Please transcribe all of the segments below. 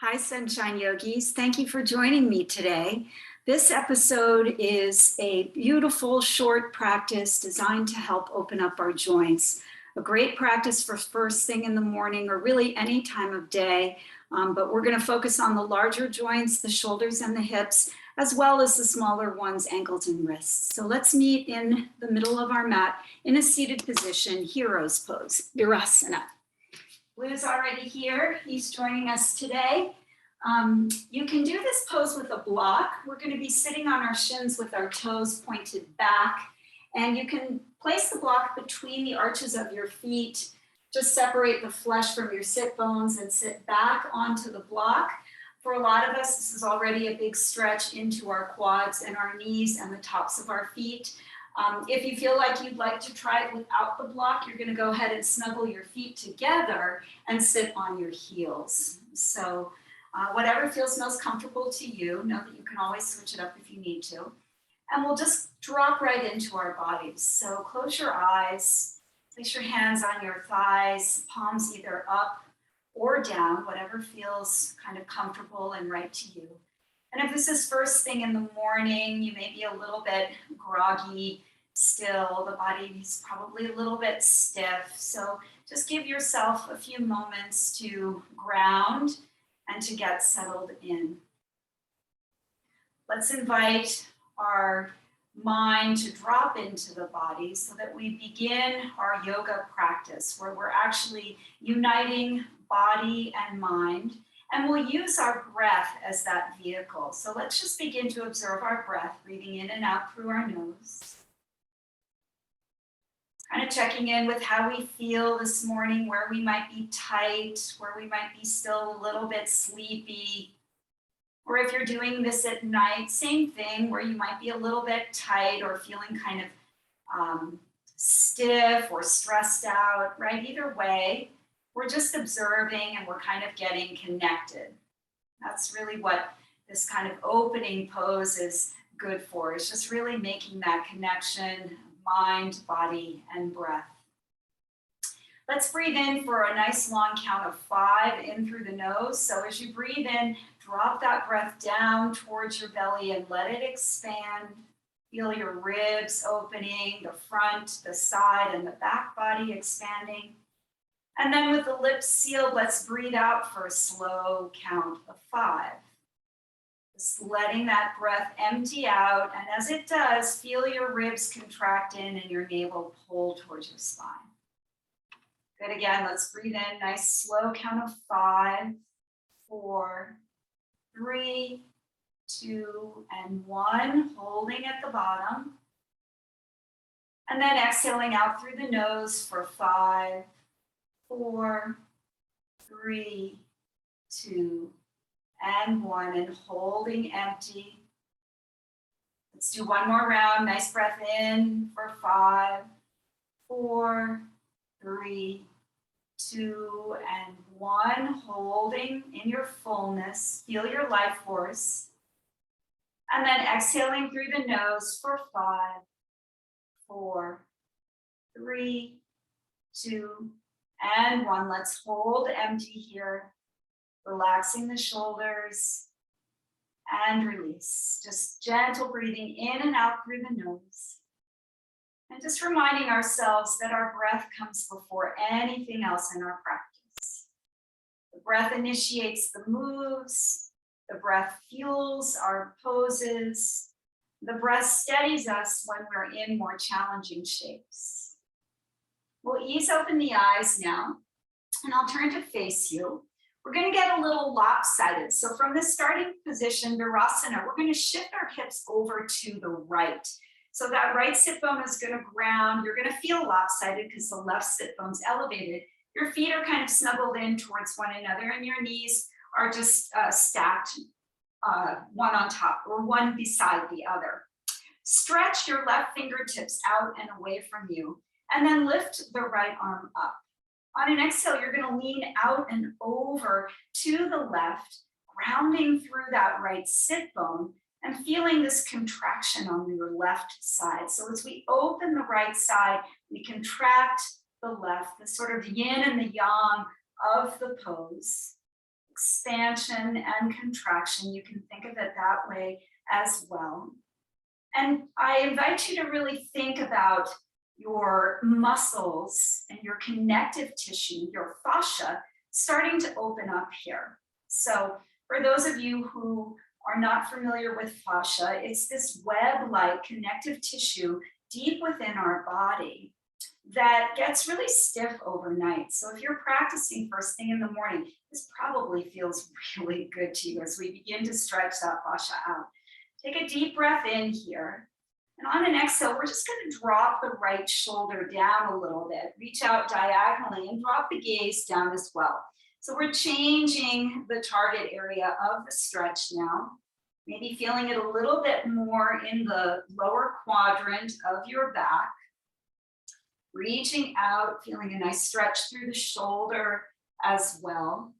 Hi, Sunshine Yogis. Thank you for joining me today. This episode is a beautiful short practice designed to help open up our joints. A great practice for first thing in the morning or really any time of day. But we're going to focus on the larger joints, the shoulders and the hips, as well as the smaller ones, ankles and wrists. So let's meet in the middle of our mat in a seated position, hero's pose, Virasana. Lou's already here. He's joining us today. You can do this pose with a block. We're going to be sitting on our shins with our toes pointed back. And you can place the block between the arches of your feet. Just separate the flesh from your sit bones and sit back onto the block. For a lot of us, this is already a big stretch into our quads and our knees and the tops of our feet. If you feel like you'd like to try it without the block, you're going to go ahead and snuggle your feet together and sit on your heels. So whatever feels most comfortable to you, know that you can always switch it up if you need to. And we'll just drop right into our bodies. So close your eyes, place your hands on your thighs, palms either up or down, whatever feels kind of comfortable and right to you. And if this is first thing in the morning, you may be a little bit groggy still, the body is probably a little bit stiff. So just give yourself a few moments to ground and to get settled in. Let's invite our mind to drop into the body so that we begin our yoga practice where we're actually uniting body and mind. And we'll use our breath as that vehicle. So let's just begin to observe our breath, breathing in and out through our nose. Kind of checking in with how we feel this morning, where we might be tight, where we might be still a little bit sleepy. Or if you're doing this at night, same thing, where you might be a little bit tight or feeling kind of stiff or stressed out, right? Either way, we're just observing and we're kind of getting connected. That's really what this kind of opening pose is good for. It's just really making that connection, mind, body, and breath. Let's breathe in for a nice long count of 5 in through the nose. So as you breathe in, drop that breath down towards your belly and let it expand. Feel your ribs opening, the front, the side, and the back body expanding. And then with the lips sealed, let's breathe out for a slow count of 5. Just letting that breath empty out. And as it does, feel your ribs contract in and your navel pull towards your spine. Good, again, let's breathe in, nice slow count of 5, 4, 3, 2, and 1, holding at the bottom. And then exhaling out through the nose for 5, 4, 3, 2, and 1, and holding empty. Let's do one more round. Nice breath in for 5, 4, 3, 2, and 1. Holding in your fullness. Feel your life force. And then exhaling through the nose for 5, 4, 3, 2, and 1. Let's hold empty here. Relaxing the shoulders and release. Just gentle breathing in and out through the nose. And just reminding ourselves that our breath comes before anything else in our practice. The breath initiates the moves. The breath fuels our poses. The breath steadies us when we're in more challenging shapes. We'll ease open the eyes now, and I'll turn to face you. We're going to get a little lopsided. So from this starting position, Virasana, we're going to shift our hips over to the right. So that right sit bone is going to ground. You're going to feel lopsided because the left sit bone's elevated. Your feet are kind of snuggled in towards one another, and your knees are just stacked one on top or one beside the other. Stretch your left fingertips out and away from you, and then lift the right arm up. On an exhale, you're going to lean out and over to the left, grounding through that right sit bone and feeling this contraction on your left side. So as we open the right side, we contract the left, the sort of yin and the yang of the pose. expansion and contraction. You can think of it that way as well. And I invite you to really think about your muscles and your connective tissue, your fascia, starting to open up here. So for those of you who are not familiar with fascia, it's this web-like connective tissue deep within our body that gets really stiff overnight. So if you're practicing first thing in the morning, this probably feels really good to you as we begin to stretch that fascia out. Take a deep breath in here. And on an exhale, we're just going to drop the right shoulder down a little bit. Reach out diagonally and drop the gaze down as well. So we're changing the target area of the stretch now. Maybe feeling it a little bit more in the lower quadrant of your back. Reaching out, feeling a nice stretch through the shoulder as well.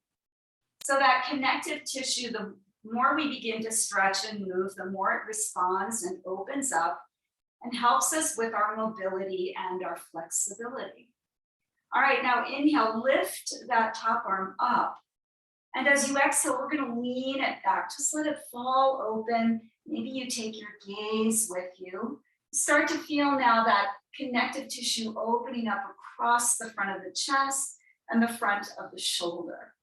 So that connective tissue, the more we begin to stretch and move, the more it responds and opens up and helps us with our mobility and our flexibility. All right, now inhale, lift that top arm up. And as you exhale, we're going to lean it back. Just let it fall open. Maybe you take your gaze with you. Start to feel now that connective tissue opening up across the front of the chest and the front of the shoulder.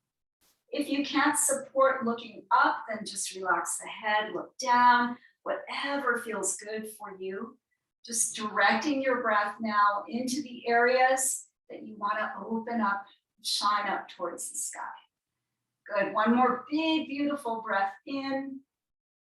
If you can't support looking up, then just relax the head, look down, whatever feels good for you. Just directing your breath now into the areas that you want to open up, shine up towards the sky. Good, one more big, beautiful breath in.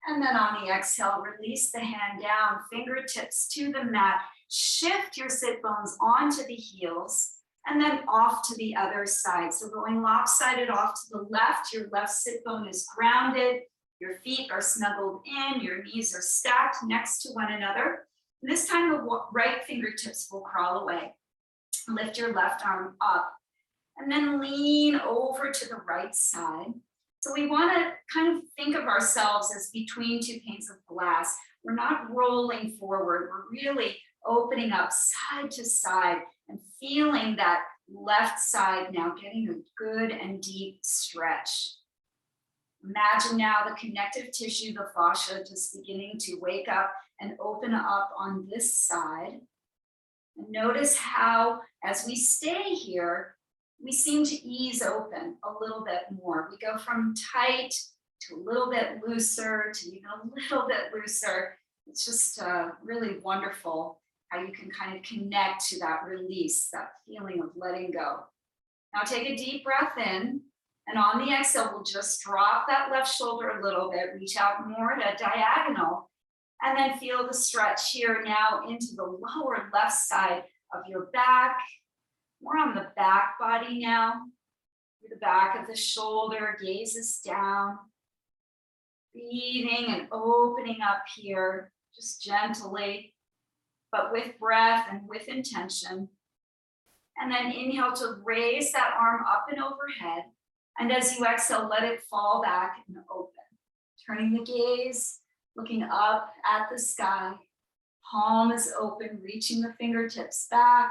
And then on the exhale, release the hand down, fingertips to the mat. Shift your sit bones onto the heels and then off to the other side. So going lopsided off to the left, your left sit bone is grounded, your feet are snuggled in, your knees are stacked next to one another. And this time the right fingertips will crawl away. Lift your left arm up and then lean over to the right side. So we want to kind of think of ourselves as between two panes of glass. We're not rolling forward. We're really opening up side to side and feeling that left side now getting a good and deep stretch. Imagine now the connective tissue, the fascia, just beginning to wake up and open up on this side. And notice how, as we stay here, we seem to ease open a little bit more. We go from tight to a little bit looser to even a little bit looser. It's just really wonderful how you can kind of connect to that release, that feeling of letting go. Now take a deep breath in, and on the exhale, we'll just drop that left shoulder a little bit, reach out more to diagonal, and then feel the stretch here now into the lower left side of your back. More on the back body now, through the back of the shoulder, gaze is down. Breathing and opening up here, just gently, but with breath and with intention. And then inhale to raise that arm up and overhead. And as you exhale, let it fall back and open. Turning the gaze, looking up at the sky. Palm is open, reaching the fingertips back.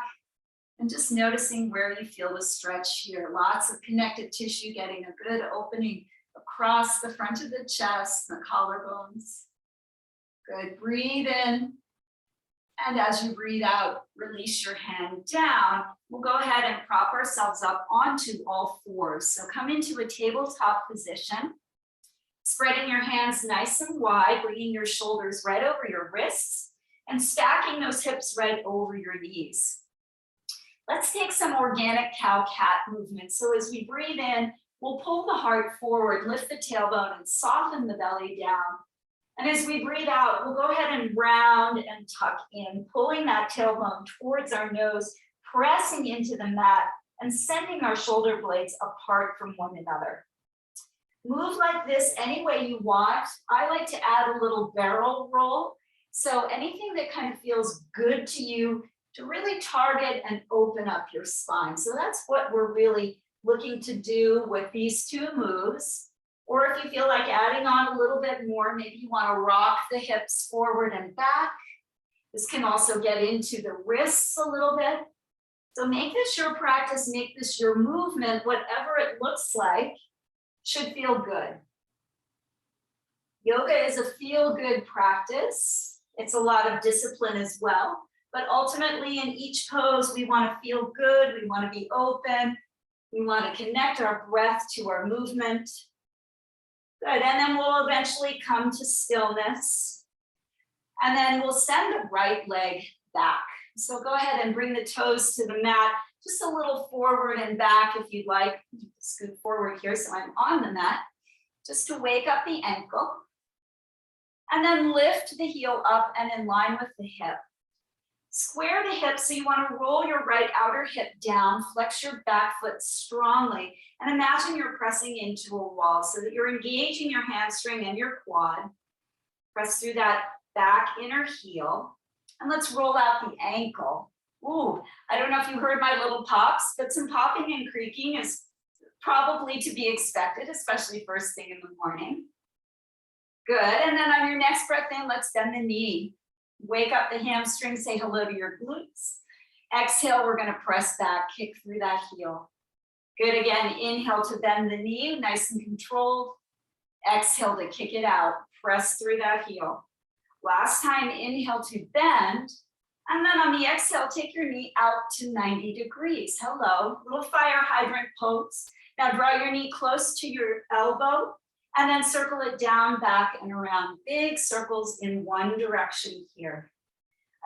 And just noticing where you feel the stretch here. Lots of connective tissue getting a good opening across the front of the chest, the collarbones. Good, breathe in. And as you breathe out, release your hand down. We'll go ahead and prop ourselves up onto all fours. So come into a tabletop position, spreading your hands nice and wide, bringing your shoulders right over your wrists and stacking those hips right over your knees. Let's take some organic cow-cat movement. So as we breathe in, we'll pull the heart forward, lift the tailbone, and soften the belly down. And as we breathe out, we'll go ahead and round and tuck in, pulling that tailbone towards our nose, pressing into the mat, and sending our shoulder blades apart from one another. Move like this any way you want. I like to add a little barrel roll. So anything that kind of feels good to you, to really target and open up your spine. So that's what we're really looking to do with these two moves. Or if you feel like adding on a little bit more, maybe you want to rock the hips forward and back. This can also get into the wrists a little bit. So make this your practice, make this your movement, whatever it looks like. should feel good. Yoga is a feel-good practice. It's a lot of discipline as well, but ultimately in each pose, we want to feel good, we want to be open, we want to connect our breath to our movement. Good, and then we'll eventually come to stillness. And then we'll send the right leg back. So go ahead and bring the toes to the mat, just a little forward and back if you'd like. Scoot forward here so I'm on the mat, just to wake up the ankle. And then lift the heel up and in line with the hip. Square the hips, so you want to roll your right outer hip down, flex your back foot strongly, and imagine you're pressing into a wall so that you're engaging your hamstring and your quad. Press through that back inner heel, and let's roll out the ankle. Ooh, I don't know if you heard my little pops, but some popping and creaking is probably to be expected, especially first thing in the morning. Good, and then on your next breath in, let's bend the knee. Wake up the hamstring, say hello to your glutes. Exhale, we're gonna press back, kick through that heel. Good, again, inhale to bend the knee, nice and controlled. Exhale to kick it out, press through that heel. Last time, inhale to bend, and then on the exhale, take your knee out to 90 degrees. Hello, little fire hydrant pose. Now draw your knee close to your elbow, and then circle it down, back, and around. Big circles in one direction here.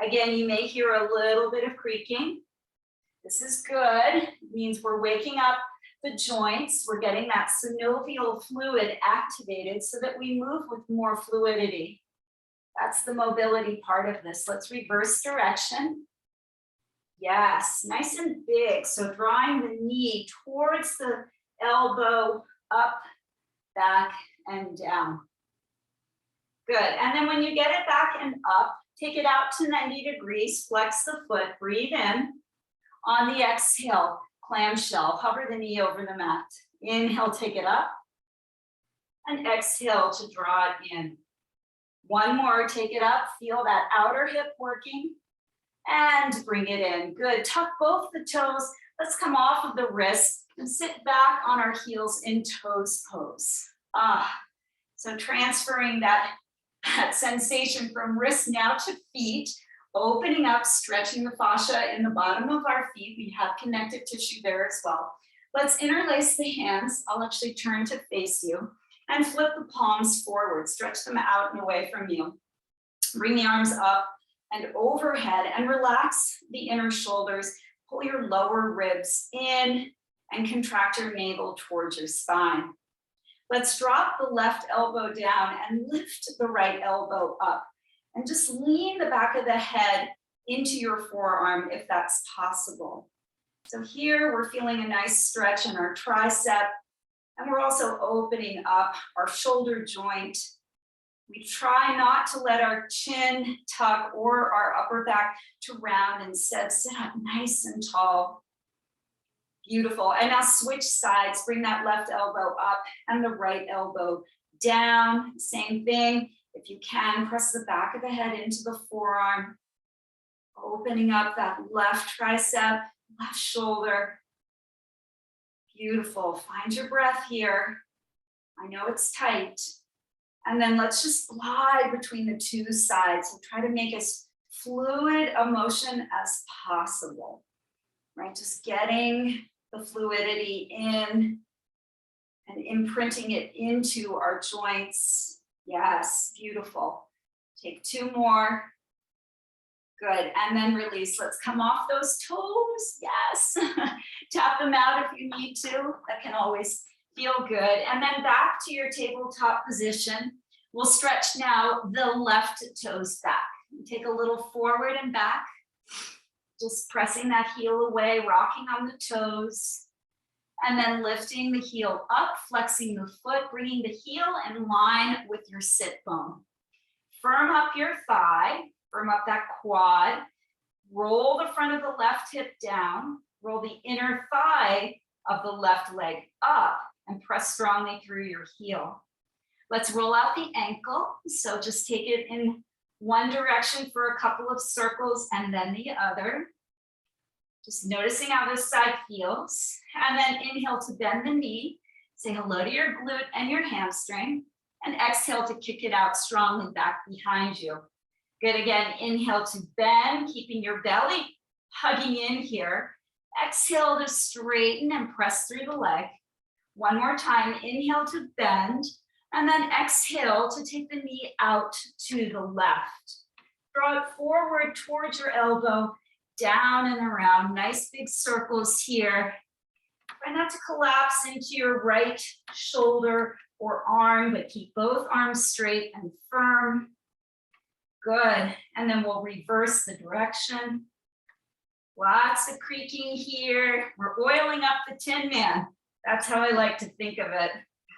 Again, you may hear a little bit of creaking. This is good. It means we're waking up the joints. We're getting that synovial fluid activated so that we move with more fluidity. That's the mobility part of this. Let's reverse direction. Yes, nice and big. So drawing the knee towards the elbow, up, back, and down. Good, and then when you get it back and up, take it out to 90 degrees, flex the foot, breathe in. On the exhale, clamshell, hover the knee over the mat. Inhale, take it up, and exhale to draw it in. One more, take it up, feel that outer hip working, and bring it in. Good, tuck both the toes. Let's come off of the wrists and sit back on our heels in toes pose. So transferring that sensation from wrist now to feet, opening up, stretching the fascia in the bottom of our feet. We have connective tissue there as well. Let's interlace the hands. I'll actually turn to face you and flip the palms forward. Stretch them out and away from you. Bring the arms up and overhead and relax the inner shoulders. Pull your lower ribs in and contract your navel towards your spine. Let's drop the left elbow down and lift the right elbow up. And just lean the back of the head into your forearm if that's possible. So here we're feeling a nice stretch in our tricep, and we're also opening up our shoulder joint. We try not to let our chin tuck or our upper back to round. Instead, sit up nice and tall. Beautiful. And now switch sides. Bring that left elbow up and the right elbow down. Same thing. If you can, press the back of the head into the forearm. Opening up that left tricep, left shoulder. Beautiful. Find your breath here. I know it's tight. And then let's just glide between the two sides. So try to make as fluid a motion as possible, right? Just getting the fluidity in and imprinting it into our joints. Yes, beautiful. Take two more. Good, and then release. Let's come off those toes. Yes, tap them out if you need to. That can always feel good. And then back to your tabletop position. We'll stretch now the left toes back. Take a little forward and back. Just pressing that heel away, rocking on the toes. And then lifting the heel up, flexing the foot, bringing the heel in line with your sit bone. Firm up your thigh, firm up that quad. Roll the front of the left hip down. Roll the inner thigh of the left leg up and press strongly through your heel. Let's roll out the ankle. So just take it in one direction for a couple of circles and then the other. Just noticing how this side feels. And then inhale to bend the knee. Say hello to your glute and your hamstring, and exhale to kick it out strongly back behind you. Good, again, inhale to bend, keeping your belly hugging in here. Exhale to straighten and press through the leg. One more time, inhale to bend, and then exhale to take the knee out to the left. Draw it forward towards your elbow, down and around. Nice big circles here. Try not to collapse into your right shoulder or arm, but keep both arms straight and firm. Good, and then we'll reverse the direction. Lots of creaking here. We're oiling up the Tin Man. That's how I like to think of it.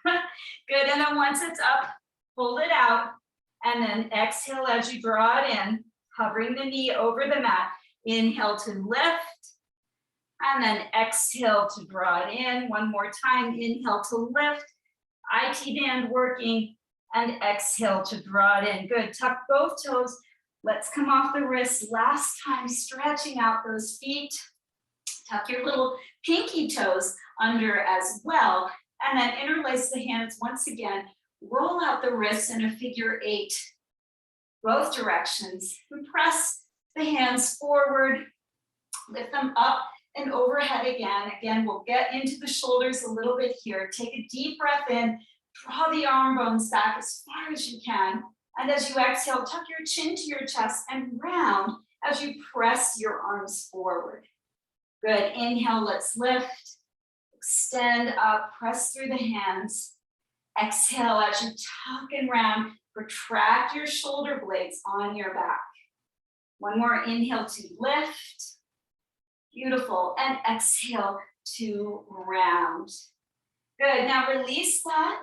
Good, and then once it's up, hold it out, and then exhale as you draw it in, hovering the knee over the mat. Inhale to lift, and then exhale to draw it in. One more time, inhale to lift, IT band working, and exhale to draw it in. Good, tuck both toes. Let's come off the wrists. Last time, stretching out those feet. Tuck your little pinky toes under as well. And then interlace the hands once again. Roll out the wrists in a figure 8, both directions. And press the hands forward. Lift them up and overhead again. Again, we'll get into the shoulders a little bit here. Take a deep breath in. Draw the arm bones back as far as you can. And as you exhale, tuck your chin to your chest and round as you press your arms forward. Good, inhale, let's lift. Extend up, press through the hands. Exhale as you tuck and round, protract your shoulder blades on your back. One more inhale to lift. Beautiful, and exhale to round. Good, now release that.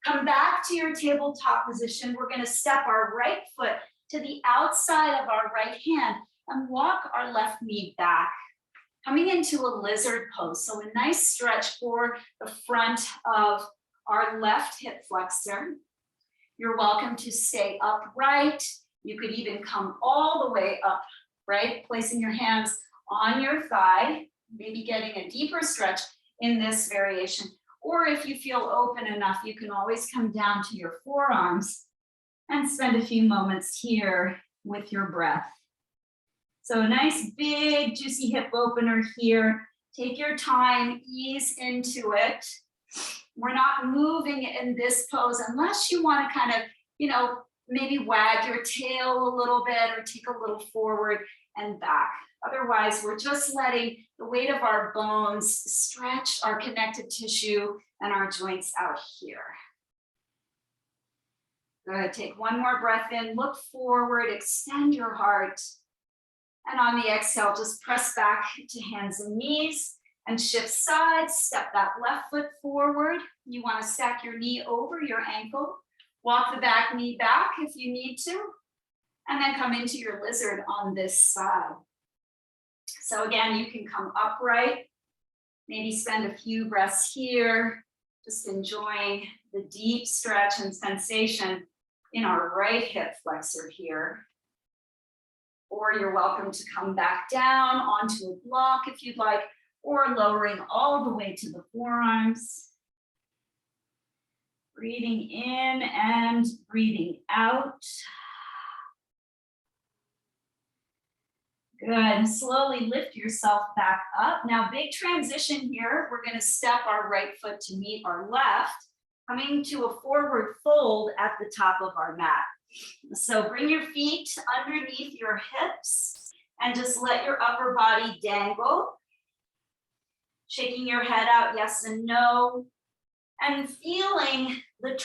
Come back to your tabletop position. We're going to step our right foot to the outside of our right hand and walk our left knee back. Coming into a lizard pose. So a nice stretch for the front of our left hip flexor. You're welcome to stay upright. You could even come all the way up, right? Placing your hands on your thigh, maybe getting a deeper stretch in this variation. Or if you feel open enough, you can always come down to your forearms and spend a few moments here with your breath. So a nice big juicy hip opener here. Take your time, ease into it. We're not moving in this pose unless you want to kind of, maybe wag your tail a little bit or take a little forward and back. Otherwise, we're just letting the weight of our bones stretch our connective tissue and our joints out here. Good, take one more breath in, look forward, extend your heart. And on the exhale, just press back to hands and knees and shift sides, step that left foot forward. You want to stack your knee over your ankle, walk the back knee back if you need to, and then come into your lizard on this side. So again, you can come upright, maybe spend a few breaths here, just enjoying the deep stretch and sensation in our right hip flexor here. Or you're welcome to come back down onto a block if you'd like, or lowering all the way to the forearms. Breathing in and breathing out. Good, slowly lift yourself back up. Now big transition here. We're gonna step our right foot to meet our left, coming to a forward fold at the top of our mat. So bring your feet underneath your hips and just let your upper body dangle. Shaking your head out, yes and no. And feeling the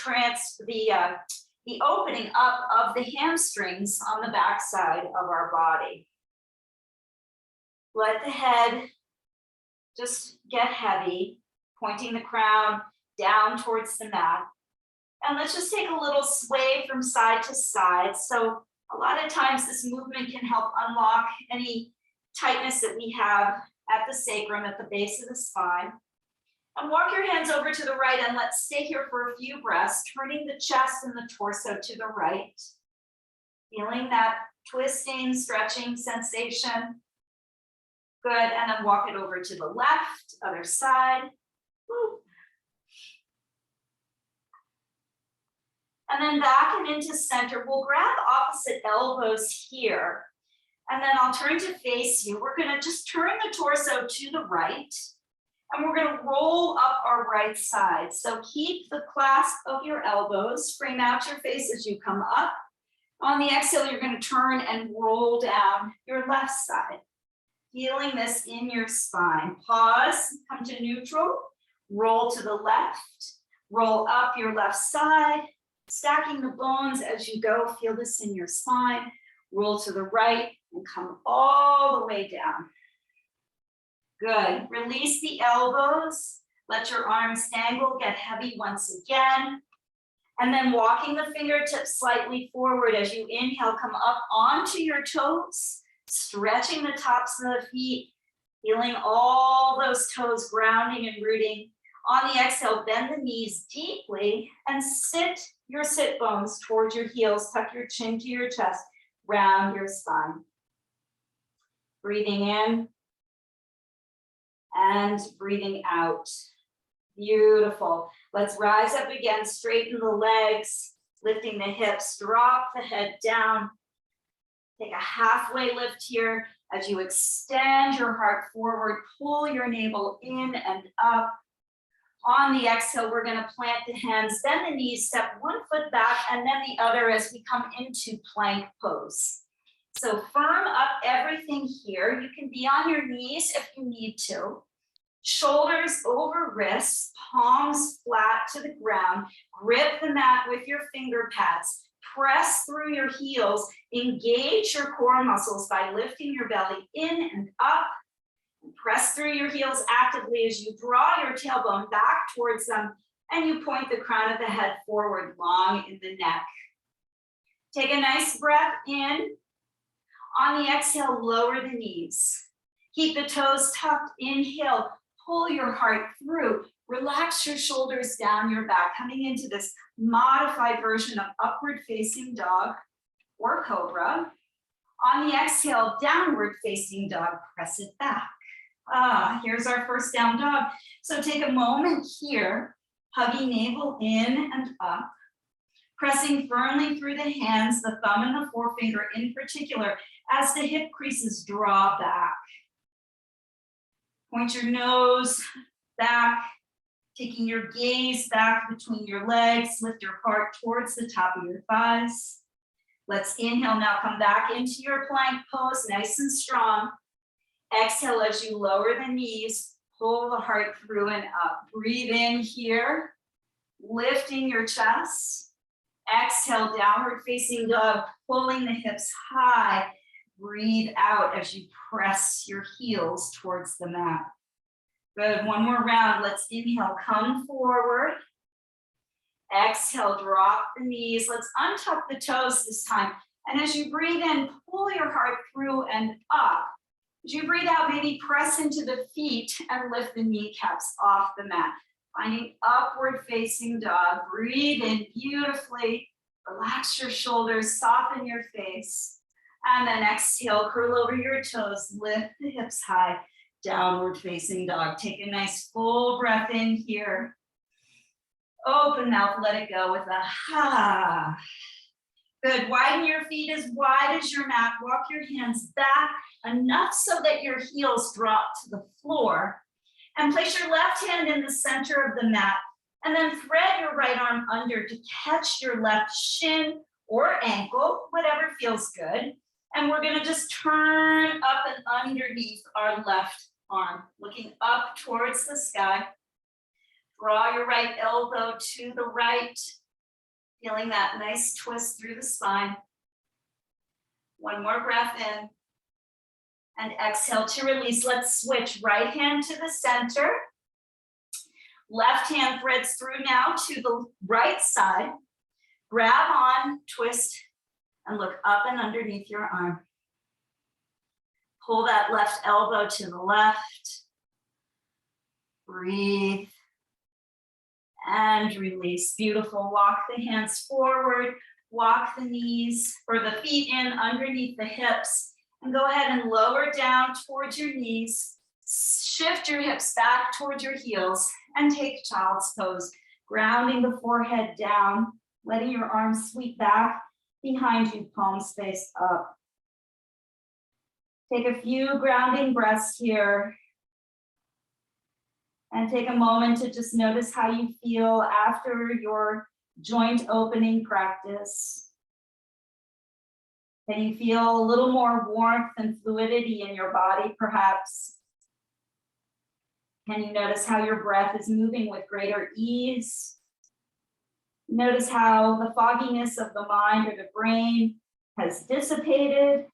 opening up of the hamstrings on the backside of our body. Let the head just get heavy, pointing the crown down towards the mat. And let's just take a little sway from side to side. So a lot of times this movement can help unlock any tightness that we have at the sacrum, at the base of the spine. And walk your hands over to the right and let's stay here for a few breaths, turning the chest and the torso to the right. Feeling that twisting, stretching sensation. Good, and then walk it over to the left, other side. Woo. And then back and into center. We'll grab opposite elbows here. And then I'll turn to face you. We're gonna just turn the torso to the right. And we're gonna roll up our right side. So keep the clasp of your elbows, frame out your face as you come up. On the exhale, you're gonna turn and roll down your left side. Feeling this in your spine. Pause, come to neutral, roll to the left, roll up your left side, stacking the bones as you go. Feel this in your spine. Roll to the right and come all the way down. Good. Release the elbows. Let your arms dangle, get heavy once again. And then walking the fingertips slightly forward as you inhale, come up onto your toes, stretching the tops of the feet, feeling all those toes grounding and rooting. On the exhale, bend the knees deeply and sit your sit bones towards your heels. Tuck your chin to your chest, round your spine. Breathing in and breathing out. Beautiful. Let's rise up again, straighten the legs, lifting the hips, drop the head down. Take a halfway lift here as you extend your heart forward, pull your navel in and up. On the exhale, we're gonna plant the hands, bend the knees, step one foot back and then the other as we come into plank pose. So firm up everything here. You can be on your knees if you need to. Shoulders over wrists, palms flat to the ground. Grip the mat with your finger pads. Press through your heels. Engage your core muscles by lifting your belly in and up. Press through your heels actively as you draw your tailbone back towards them and you point the crown of the head forward, long in the neck. Take a nice breath in. On the exhale, lower the knees. Keep the toes tucked. Inhale, pull your heart through. Relax your shoulders down your back, coming into this modified version of upward facing dog or cobra. On the exhale, downward facing dog, press it back. Here's our first down dog. So take a moment here, hugging navel in and up, pressing firmly through the hands, the thumb and the forefinger in particular, as the hip creases draw back. Point your nose back, taking your gaze back between your legs, lift your heart towards the top of your thighs. Let's inhale now, come back into your plank pose, nice and strong. Exhale as you lower the knees, pull the heart through and up. Breathe in here, lifting your chest. Exhale, downward facing dog, pulling the hips high. Breathe out as you press your heels towards the mat. Good, one more round. Let's inhale, come forward. Exhale, drop the knees. Let's untuck the toes this time. And as you breathe in, pull your heart through and up. As you breathe out, maybe press into the feet and lift the kneecaps off the mat. Finding upward facing dog. Breathe in beautifully. Relax your shoulders, soften your face. And then exhale, curl over your toes, lift the hips high, downward facing dog. Take a nice full breath in here. Open mouth, let it go with a ha. Good, widen your feet as wide as your mat. Walk your hands back enough so that your heels drop to the floor. And place your left hand in the center of the mat. And then thread your right arm under to catch your left shin or ankle, whatever feels good. And we're gonna just turn up and underneath our left arm, looking up towards the sky. Draw your right elbow to the right, feeling that nice twist through the spine. One more breath in. And exhale to release. Let's switch right hand to the center. Left hand threads through now to the right side. Grab on, twist, and look up and underneath your arm. Pull that left elbow to the left. Breathe. And release. Beautiful. Walk the hands forward. Walk the knees or the feet in underneath the hips. And go ahead and lower down towards your knees. Shift your hips back towards your heels and take child's pose. Grounding the forehead down. letting your arms sweep back behind you, palms face up. Take a few grounding breaths here. And take a moment to just notice how you feel after your joint opening practice. Can you feel a little more warmth and fluidity in your body, perhaps? Can you notice how your breath is moving with greater ease? Notice how the fogginess of the mind or the brain has dissipated.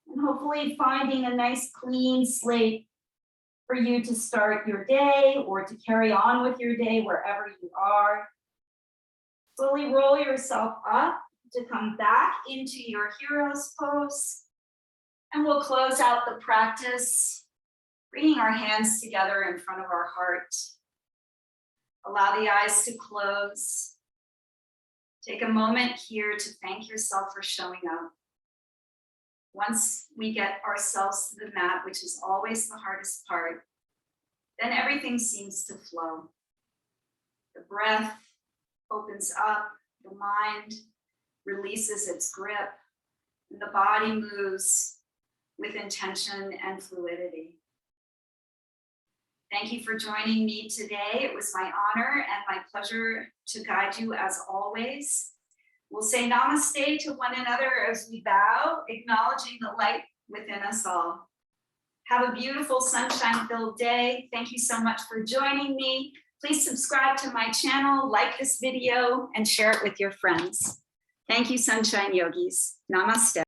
And hopefully finding a nice clean slate for you to start your day or to carry on with your day wherever you are. Slowly roll yourself up to come back into your hero's pose. And we'll close out the practice, bringing our hands together in front of our heart. Allow the eyes to close. Take a moment here to thank yourself for showing up. Once we get ourselves to the mat, which is always the hardest part, then everything seems to flow. The breath opens up, the mind releases its grip, and the body moves with intention and fluidity. Thank you for joining me today. It was my honor and my pleasure to guide you as always. We'll say namaste to one another as we bow, acknowledging the light within us all. Have a beautiful sunshine-filled day. Thank you so much for joining me. Please subscribe to my channel, like this video, and share it with your friends. Thank you, Sunshine Yogis. Namaste.